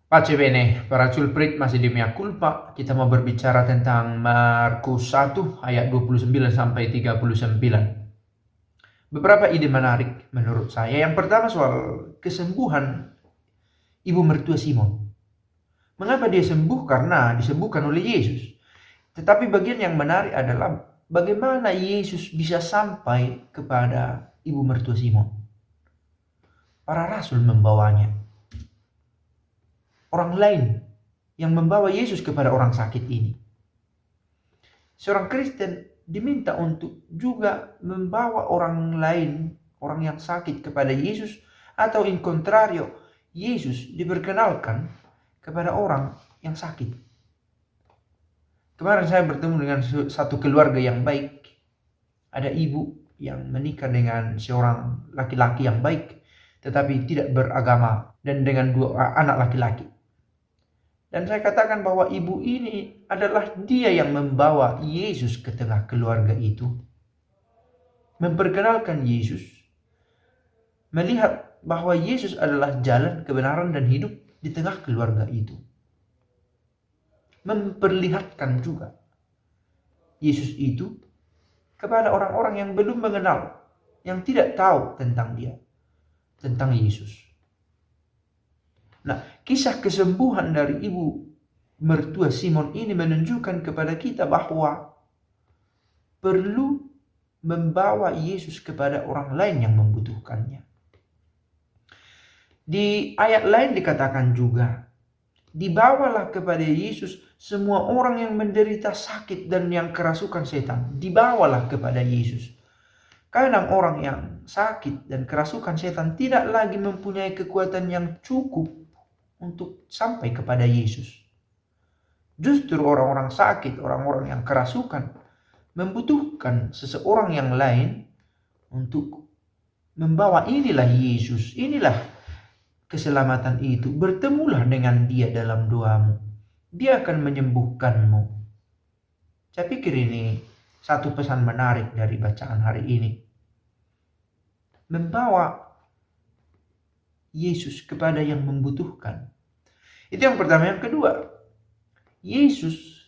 Pace bene, para culprit masih di mea culpa. Kita mau berbicara tentang Markus 1 ayat 29 sampai 39. Beberapa ide menarik menurut saya. Yang pertama soal kesembuhan ibu mertua Simon. Mengapa dia sembuh? Karena disembuhkan oleh Yesus. Tetapi bagian yang menarik adalah bagaimana Yesus bisa sampai kepada ibu mertua Simon. Para rasul membawanya. Orang lain yang membawa Yesus kepada orang sakit ini. Seorang Kristen diminta untuk juga membawa orang lain, orang yang sakit kepada Yesus, atau in contrario, Yesus diperkenalkan kepada orang yang sakit. Kemarin saya bertemu dengan satu keluarga yang baik. Ada ibu yang menikah dengan seorang laki-laki yang baik, tetapi tidak beragama, dan dengan dua anak laki-laki. Dan saya katakan bahwa ibu ini adalah dia yang membawa Yesus ke tengah keluarga itu. Memperkenalkan Yesus. Melihat bahwa Yesus adalah jalan, kebenaran, dan hidup di tengah keluarga itu. Memperlihatkan juga Yesus itu kepada orang-orang yang belum mengenal, yang tidak tahu tentang dia, tentang Yesus. Nah, kisah kesembuhan dari ibu mertua Simon ini menunjukkan kepada kita bahwa perlu membawa Yesus kepada orang lain yang membutuhkannya. Di ayat lain dikatakan juga, dibawalah kepada Yesus semua orang yang menderita sakit dan yang kerasukan setan. Dibawalah kepada Yesus. Kadang orang yang sakit dan kerasukan setan tidak lagi mempunyai kekuatan yang cukup untuk sampai kepada Yesus. Justru orang-orang sakit, orang-orang yang kerasukan, membutuhkan seseorang yang lain untuk membawa inilah Yesus, inilah keselamatan itu. Bertemulah dengan dia dalam doamu. Dia akan menyembuhkanmu. Saya pikir ini satu pesan menarik dari bacaan hari ini. Membawa Yesus kepada yang membutuhkan. Itu yang pertama. Yang kedua, Yesus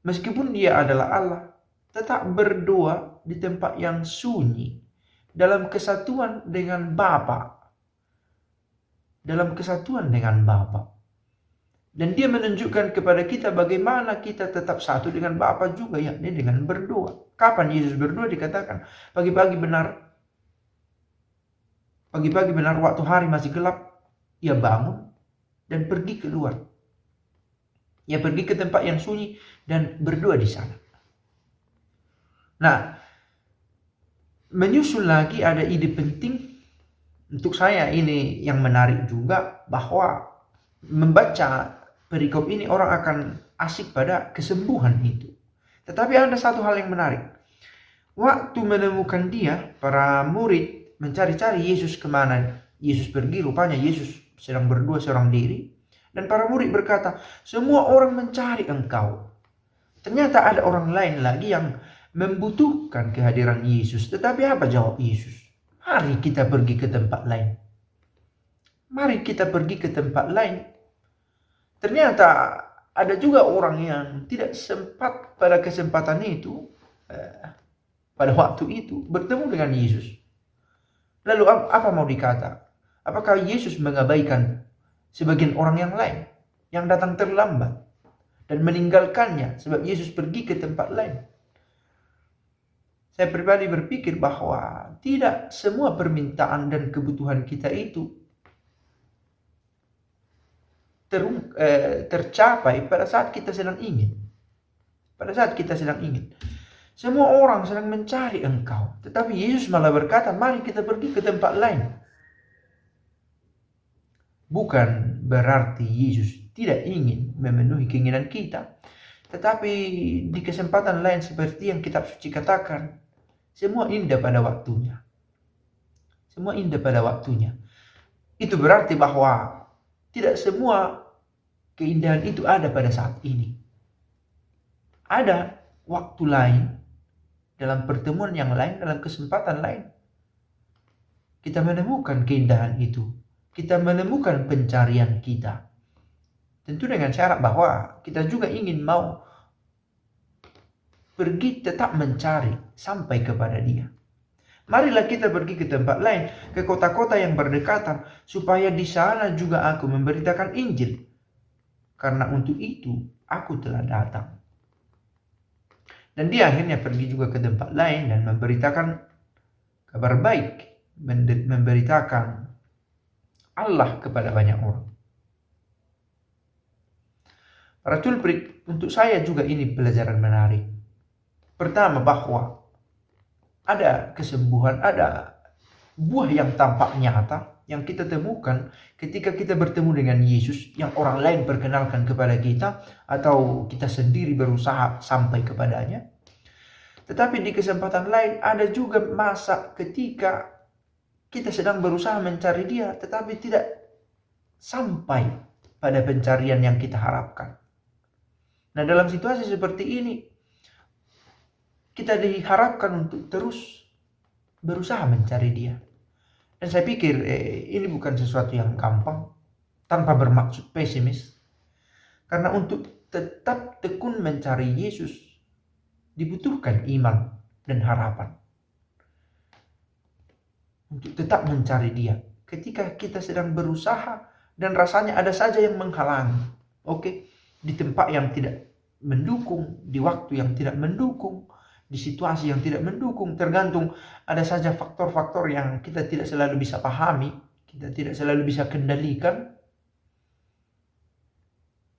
meskipun dia adalah Allah, tetap berdoa di tempat yang sunyi, dalam kesatuan dengan Bapa. Dalam kesatuan dengan Bapa. Dan dia menunjukkan kepada kita bagaimana kita tetap satu dengan Bapa juga, yakni dengan berdoa. Kapan Yesus berdoa? Dikatakan pagi-pagi benar waktu hari masih gelap, ia bangun dan pergi keluar. Ia pergi ke tempat yang sunyi dan berdoa di sana. Nah, menyusul lagi ada ide penting untuk saya ini yang menarik juga, bahwa membaca perikop ini orang akan asik pada kesembuhan itu. Tetapi ada satu hal yang menarik. Waktu menemukan dia, para murid mencari-cari Yesus kemana Yesus pergi. Rupanya Yesus sedang berdoa seorang diri. Dan para murid berkata, semua orang mencari engkau. Ternyata ada orang lain lagi yang membutuhkan kehadiran Yesus. Tetapi apa jawab Yesus? Mari kita pergi ke tempat lain. Mari kita pergi ke tempat lain. Ternyata ada juga orang yang tidak sempat pada kesempatan itu, pada waktu itu, bertemu dengan Yesus. Lalu apa mau dikata? Apakah Yesus mengabaikan sebagian orang yang lain yang datang terlambat dan meninggalkannya sebab Yesus pergi ke tempat lain? Saya pribadi berpikir bahwa tidak semua permintaan dan kebutuhan kita itu tercapai pada saat kita sedang ingin. Pada saat kita sedang ingin. Semua orang sedang mencari engkau. Tetapi Yesus malah berkata, mari kita pergi ke tempat lain. Bukan berarti Yesus tidak ingin memenuhi keinginan kita. Tetapi di kesempatan lain seperti yang kitab suci katakan, semua indah pada waktunya. Semua indah pada waktunya. Itu berarti bahwa tidak semua keindahan itu ada pada saat ini. Ada waktu lain, dalam pertemuan yang lain, dalam kesempatan lain, kita menemukan keindahan itu. Kita menemukan pencarian kita. Tentu dengan syarat bahwa kita juga ingin mau pergi tetap mencari sampai kepada Dia. Marilah kita pergi ke tempat lain, ke kota-kota yang berdekatan, supaya di sana juga aku memberitakan Injil. Karena untuk itu aku telah datang. Dan dia akhirnya pergi juga ke tempat lain dan memberitakan kabar baik, memberitakan Allah kepada banyak orang. Para culprit, untuk saya juga ini pelajaran menarik. Pertama, bahwa ada kesembuhan, ada buah yang tampak nyata yang kita temukan ketika kita bertemu dengan Yesus, yang orang lain perkenalkan kepada kita atau kita sendiri berusaha sampai kepadanya. Tetapi di kesempatan lain ada juga masa ketika kita sedang berusaha mencari Dia tetapi tidak sampai pada pencarian yang kita harapkan. Nah, dalam situasi seperti ini kita diharapkan untuk terus berusaha mencari Dia. Dan saya pikir ini bukan sesuatu yang gampang, tanpa bermaksud pesimis. Karena untuk tetap tekun mencari Yesus dibutuhkan iman dan harapan. Untuk tetap mencari Dia ketika kita sedang berusaha dan rasanya ada saja yang menghalangi. Di tempat yang tidak mendukung, di waktu yang tidak mendukung, di situasi yang tidak mendukung, tergantung, ada saja faktor-faktor yang kita tidak selalu bisa pahami, kita tidak selalu bisa kendalikan.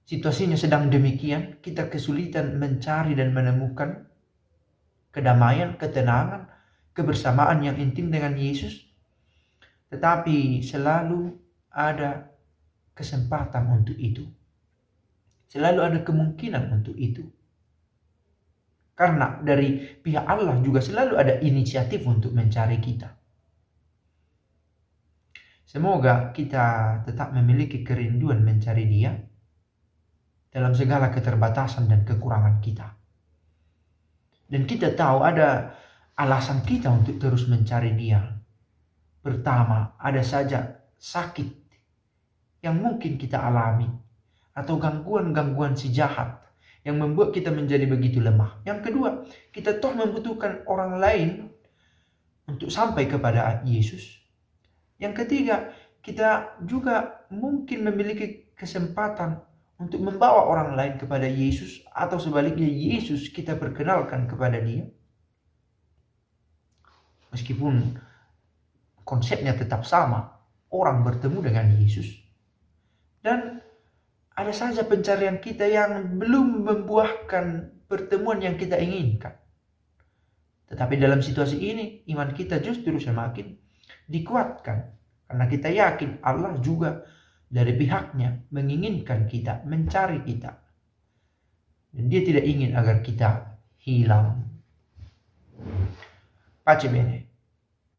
Situasinya sedang demikian, kita kesulitan mencari dan menemukan kedamaian, ketenangan, kebersamaan yang intim dengan Yesus. Tetapi selalu ada kesempatan untuk itu. Selalu ada kemungkinan untuk itu. Karena dari pihak Allah juga selalu ada inisiatif untuk mencari kita. Semoga kita tetap memiliki kerinduan mencari Dia dalam segala keterbatasan dan kekurangan kita. Dan kita tahu ada alasan kita untuk terus mencari Dia. Pertama, ada saja sakit yang mungkin kita alami, atau gangguan-gangguan si jahat yang membuat kita menjadi begitu lemah. Yang kedua, kita toh membutuhkan orang lain untuk sampai kepada Yesus. Yang ketiga, kita juga mungkin memiliki kesempatan untuk membawa orang lain kepada Yesus, atau sebaliknya Yesus kita perkenalkan kepada Dia. Meskipun konsepnya tetap sama, orang bertemu dengan Yesus. Dan ada saja pencarian kita yang belum membuahkan pertemuan yang kita inginkan. Tetapi dalam situasi ini, iman kita justru semakin dikuatkan. Karena kita yakin Allah juga dari pihaknya menginginkan kita, mencari kita. Dan Dia tidak ingin agar kita hilang. Pace bene.